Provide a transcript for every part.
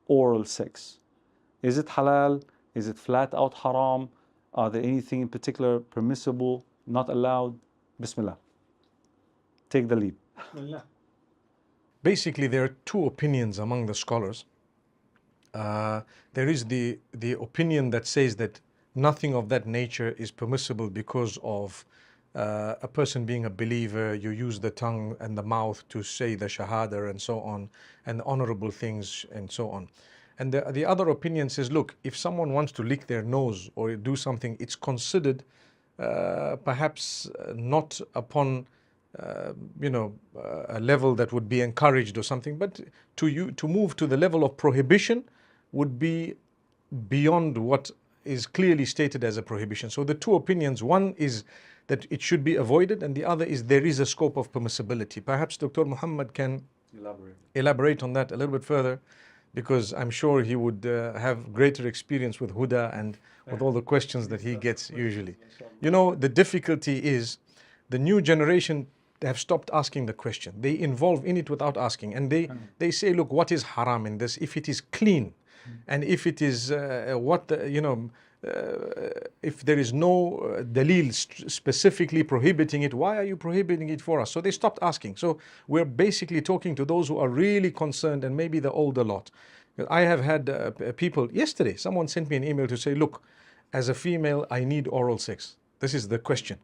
oral sex. Is it halal? Is it flat out haram? Are there anything in particular permissible, not allowed? Bismillah. Take the lead. Bismillah. Basically, there are two opinions among the scholars. There is the opinion that says that nothing of that nature is permissible because of a person being a believer. You use the tongue and the mouth to say the shahada and so on, and honorable things and so on. And the other opinion says, look, if someone wants to lick their nose or do something, it's considered perhaps not upon a level that would be encouraged or something, but to move to the level of prohibition would be beyond what is clearly stated as a prohibition. So the two opinions, one is that it should be avoided, and the other is there is a scope of permissibility. Perhaps Dr. Muhammad can elaborate on that a little bit further, because I'm sure he would have greater experience with Huda and with all the questions that he gets usually. You know, the difficulty is the new generation have stopped asking the question. They involve in it without asking, and they say, look, what is haram in this? If it is clean, and if it is if there is no dalil specifically prohibiting it, why are you prohibiting it for us? So they stopped asking. So we're basically talking to those who are really concerned, and maybe the older lot. I have had people, yesterday, someone sent me an email to say, look, as a female, I need oral sex. This is the question.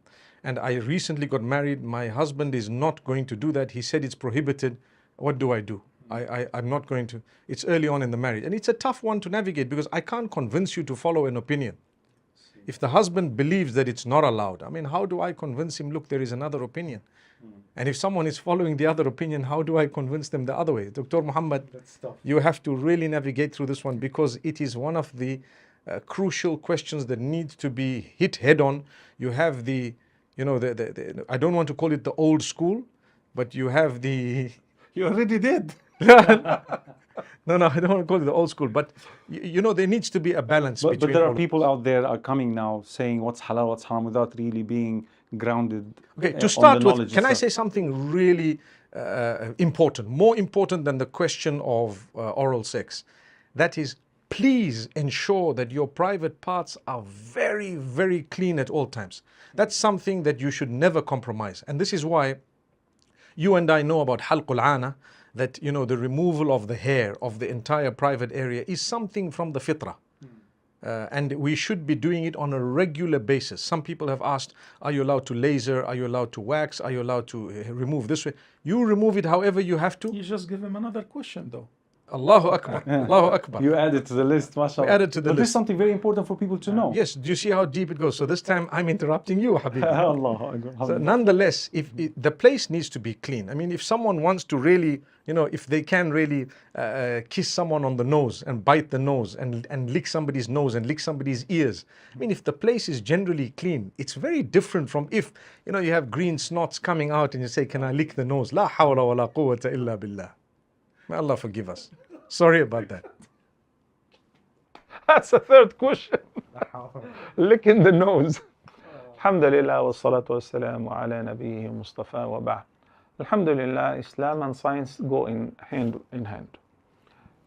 And I recently got married. My husband is not going to do that. He said it's prohibited. What do I do? I'm not going to. It's early on in the marriage. And it's a tough one to navigate, because I can't convince you to follow an opinion. If the husband believes that it's not allowed, I mean, how do I convince him, look, there is another opinion? And if someone is following the other opinion, how do I convince them the other way? Dr. Muhammad, you have to really navigate through this one, because it is one of the crucial questions that need to be hit head on. You have the, I don't want to call it the old school, but you have the... You already did. No, I don't want to call it the old school, but there needs to be a balance. But there are people out there are coming now saying what's halal, what's haram, without really being grounded. Okay, to start with, can I say something really important, more important than the question of oral sex? That is, please ensure that your private parts are very, very clean at all times. That's something that you should never compromise. And this is why you and I know about halqul ana, that the removal of the hair of the entire private area is something from the fitrah. And we should be doing it on a regular basis. Some people have asked, are you allowed to laser? Are you allowed to wax? Are you allowed to remove this way? You remove it however you have to. You just give him another question though. Allahu Akbar. Allahu Akbar. You added to the list, mashallah. We added to the list. This is something very important for people to know. Yes, do you see how deep it goes? So this time I'm interrupting you, Habibi. Allahu Akbar. So nonetheless, the place needs to be clean. I mean, if someone wants to really, if they can really kiss someone on the nose and bite the nose and lick somebody's nose and lick somebody's ears. I mean, if the place is generally clean, it's very different from if, you have green snots coming out and you say, can I lick the nose? La hawla wa la quwwata illa billah. May Allah forgive us. Sorry about that. That's a third question. Licking the nose. Alhamdulillah wa salatu wa salamu ala nabiyhi Mustafa wa ba'd. Alhamdulillah, Islam and science go hand in hand.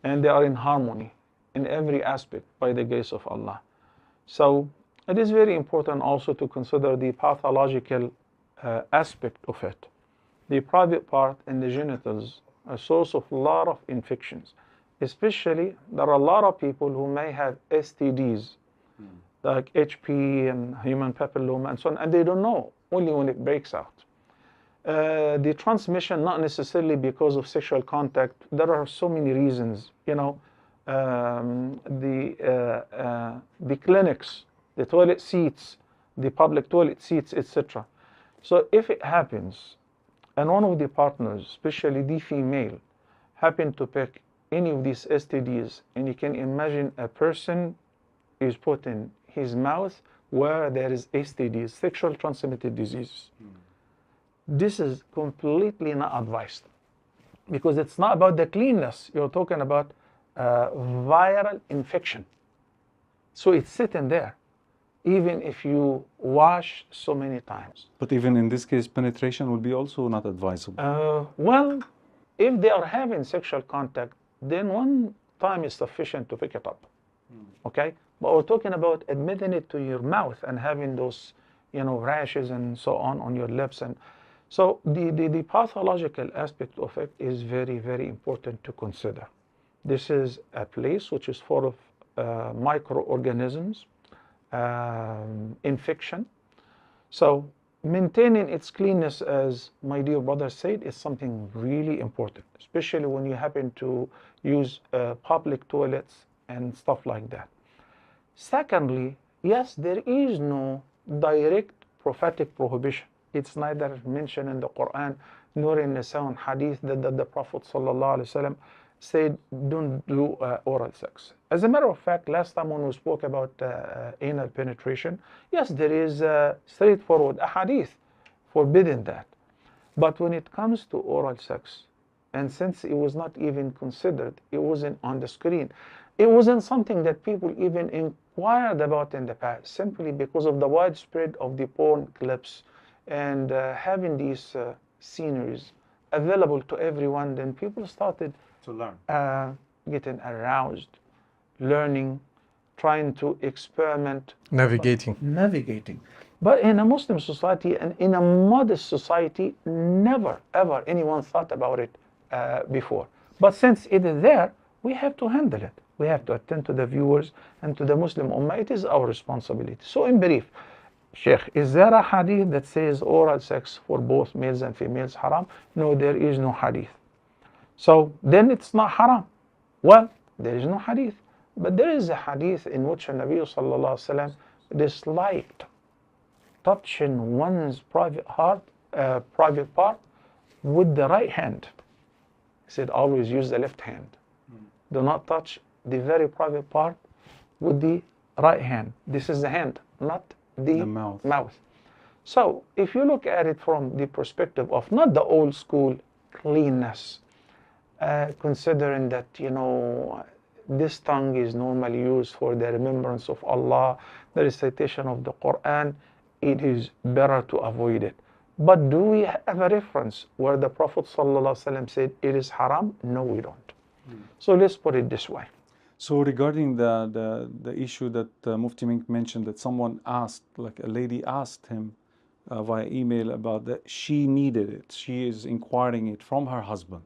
And they are in harmony in every aspect by the grace of Allah. So it is very important also to consider the pathological aspect of it. The private part and the genitals are a source of a lot of infections. Especially, there are a lot of people who may have STDs, like HP and human papilloma and so on, and they don't know, only when it breaks out. The transmission, not necessarily because of sexual contact. There are so many reasons, the clinics, the toilet seats, the public toilet seats, etc. So if it happens, and one of the partners, especially the female, happen to pick any of these STDs, and you can imagine a person is putting his mouth where there is STDs, sexual transmitted diseases. This is completely not advised, because it's not about the cleanness. You're talking about viral infection. So it's sitting there, even if you wash so many times. But even in this case, penetration would be also not advisable. Well, if they are having sexual contact, then one time is sufficient to pick it up. Okay? But we're talking about admitting it to your mouth and having those, rashes and so on your lips. And so the pathological aspect of it is very, very important to consider. This is a place which is full of microorganisms, infection. So maintaining its cleanness, as my dear brother said, is something really important, especially when you happen to use public toilets and stuff like that. Secondly, yes, there is no direct prophetic prohibition. It's neither mentioned in the Quran nor in the sound hadith that the Prophet ﷺ said don't do oral sex. As a matter of fact, last time when we spoke about anal penetration, yes, there is straightforward a hadith forbidding that. But when it comes to oral sex, and since it was not even considered, it wasn't on the screen, it wasn't something that people even inquired about in the past, simply because of the widespread of the porn clips and having these sceneries available to everyone, then people started To learn. Getting aroused, learning, trying to experiment, Navigating. But in a Muslim society and in a modest society, never ever anyone thought about it before. But since it is there, we have to handle it. We have to attend to the viewers and to the Muslim Ummah. It is our responsibility. So in brief, Sheikh, is there a hadith that says oral sex for both males and females haram? No, there is no hadith. So then it's not haram. Well, there is no hadith. But there is a hadith in which the Nabi sallallahu alaihi wasallam disliked touching one's private part with the right hand. He said always use the left hand. Do not touch the very private part with the right hand. This is the hand, not the mouth. So if you look at it from the perspective of not the old school cleanness, considering that this tongue is normally used for the remembrance of Allah, the recitation of the Quran, it is better to avoid it. But do we have a reference where the Prophet ﷺ said it is haram? No, we don't. So let's put it this way. So regarding the issue that Mufti Menk mentioned, that someone asked, like a lady asked him via email about that, she needed it. She is inquiring it from her husband.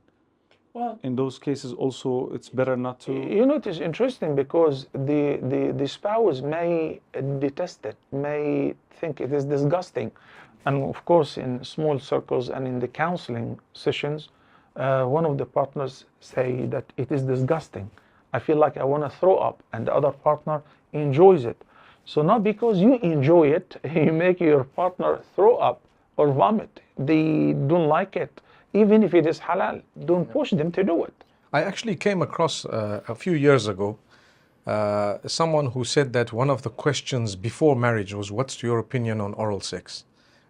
Well, in those cases also, it's better not to. It is interesting because the spouse may detest it, may think it is disgusting. And of course, in small circles and in the counseling sessions, one of the partners say that it is disgusting. I feel like I want to throw up, and the other partner enjoys it. So not because you enjoy it, you make your partner throw up or vomit. They don't like it. Even if it is halal, don't push them to do it. I actually came across a few years ago someone who said that one of the questions before marriage was, what's your opinion on oral sex?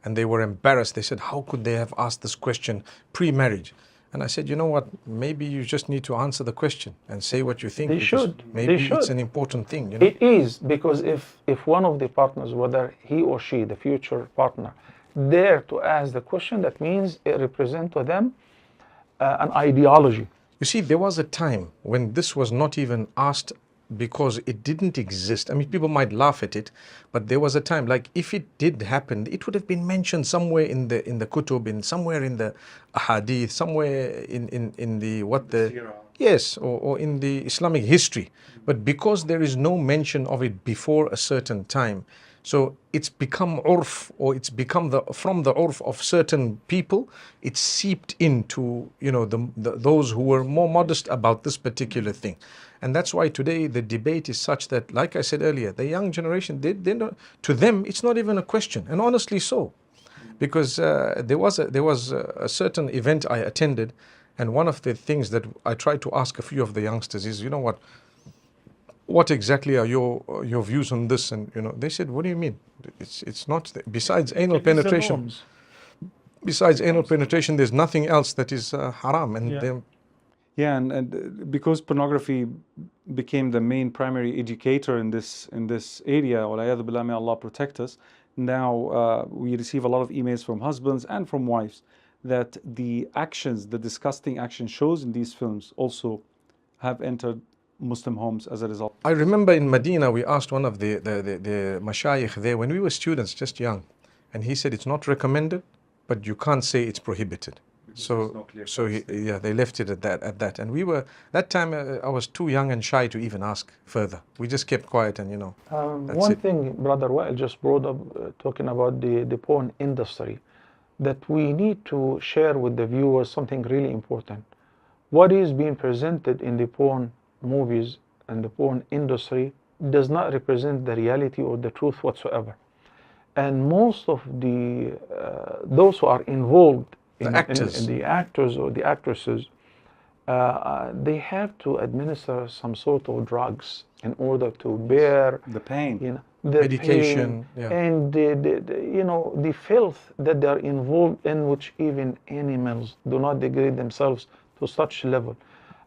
And they were embarrassed. They said, how could they have asked this question pre-marriage? And I said, you know what, maybe you just need to answer the question and say what you think. They should. Maybe They should. It's an important thing. It is, because if one of the partners, whether he or she, the future partner, dare to ask the question, that means it represents to them an ideology. You see, there was a time when this was not even asked because it didn't exist. I mean, people might laugh at it, but there was a time, like if it did happen, it would have been mentioned somewhere in the kutub, somewhere in the hadith, somewhere in the yes, or in the Islamic history. But because there is no mention of it before a certain time, so it's become urf, or it's become from the urf of certain people, it's seeped into those who were more modest about this particular thing. And that's why today the debate is such that, like I said earlier, the young generation, they don't, to them it's not even a question, and honestly so, because there was a certain event I attended, and one of the things that I tried to ask a few of the youngsters is, what exactly are your views on this? And they said, what do you mean? It's not, besides anal penetration. Besides anal penetration, there's nothing else that is haram. And and because pornography became the main primary educator in this area, walayadu billah, may Allah protect us. Now we receive a lot of emails from husbands and from wives that the disgusting action shows in these films also have entered Muslim homes as a result. I remember in Medina, we asked one of the mashayikh there when we were students, just young, and he said it's not recommended, but you can't say it's prohibited. So yeah, they left it at that. And we were, that time I was too young and shy to even ask further. We just kept quiet and, you know, one thing Brother Wael just brought up, talking about the porn industry, that we need to share with the viewers something really important. What is being presented in the porn movies and the porn industry does not represent the reality or the truth whatsoever. And most of the those who are involved in the actors or the actresses, they have to administer some sort of drugs in order to bear the pain, you know, the medication, pain, and you know, the filth that they are involved in, which even animals do not degrade themselves to such level.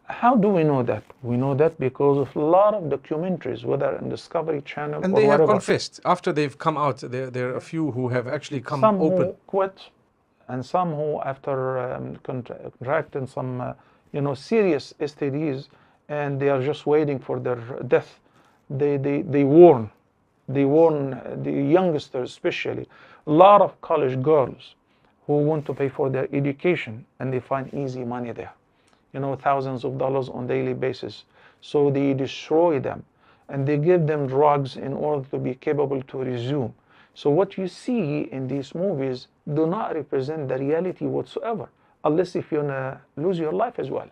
How do we know that? We know that because of a lot of documentaries, whether on Discovery Channel and or they whatever. have confessed after they've come out. There are a few who have actually come some open. Who quit, and some who, after contracting some you know, serious STDs, and they are just waiting for their death, they warn the youngsters, especially a lot of college girls who want to pay for their education, and they find easy money there, you know, thousands of dollars on daily basis. So they destroy them, and they give them drugs in order to be capable to resume. So what you see in these movies do not represent the reality whatsoever, unless if you wanna lose your life as well.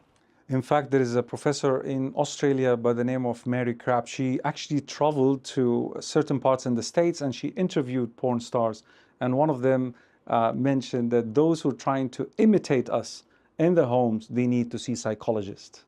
In fact, there is a professor in Australia by the name of Mary Crabb. She actually traveled to certain parts in the States and she interviewed porn stars. And one of them mentioned that those who are trying to imitate us in the homes, they need to see psychologists.